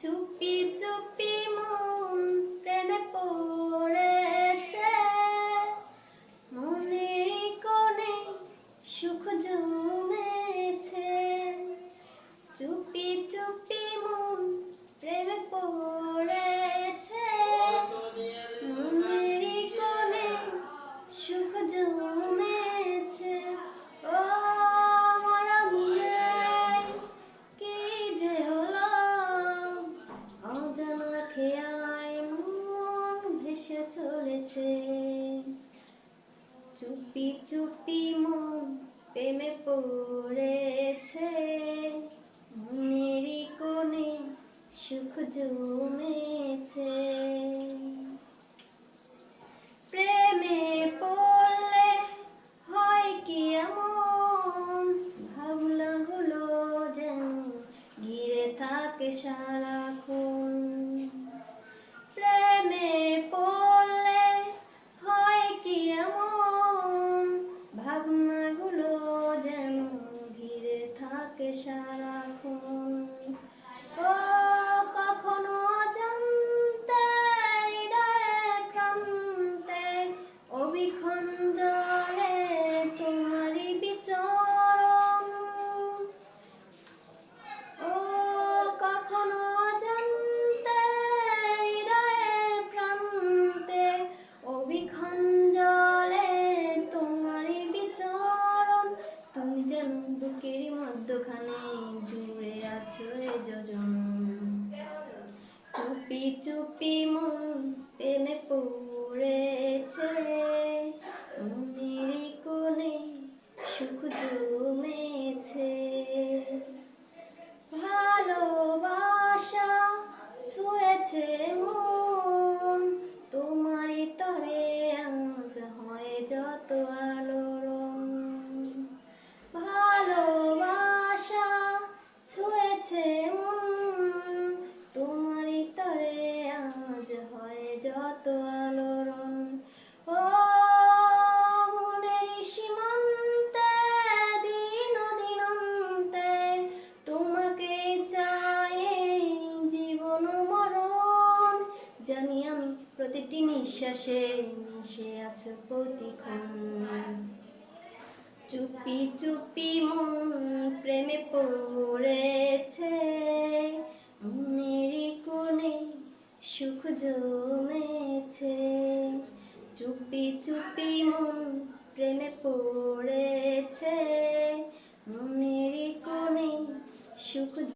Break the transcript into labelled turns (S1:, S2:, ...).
S1: চুপি চুপি মন প্রেমে পড়েছে, মনের কোণে সুখ জমেছে। চুপি চুপি মন প্রেমে পড়েছে, মনের কোণে সুখ জমেছে। ও মরা মনে কি যে হলো, অজানা খেয়ায় মন ভেসে চলেছে। চুপি চুপি মন প্রেমে পড়েছে, মনের কোণে সুখ জমেছে। প্রেমে পড়লে হয় কি এমন, ভাবনাগুলো যেন ঘিরে থাকে সারাক্ষণ। প্রেমে পড়লে হয় কি এমন, ভাবনাগুলো যেন ঘিরে থাকে সারাক্ষণ। ও কখনো অজান্তে হৃদয়ের প্রান্তে অবিক্ষণ জলে তোমারই বিচরণ। ও কখনো অজান্তে হৃদয়ের প্রান্তে অবিক্ষণ জলে তোমারই বিচরণ। তুমি যেন বুকের মধ্যখানে জুড়ে আছো এ যোজন। চুপি চুপি মন প্রেমে পড়েছে, মনের কোণে সুখ জমেছে। ভালোবাসা ছুঁয়েছে মন, তোমারই তরে আজ হয় যত আলোড়ন। ভালোবাসা ছুঁয়েছে মন, তোমারই তরে আজ হয় যত আলোড়ন। ও মনের সীমান্তে দিন দিনান্তে তোমাকে চাই জীবন মরণ। জানি আমি প্রতিটি নিঃশ্বাসে মিশে আছো প্রতিক্ষণ। চুপি চুপি মন প্রেমে পড়েছে, মনের কোণে সুখ জমেছে। চুপি চুপি মন প্রেমে পড়েছে, মনের কোণে সুখ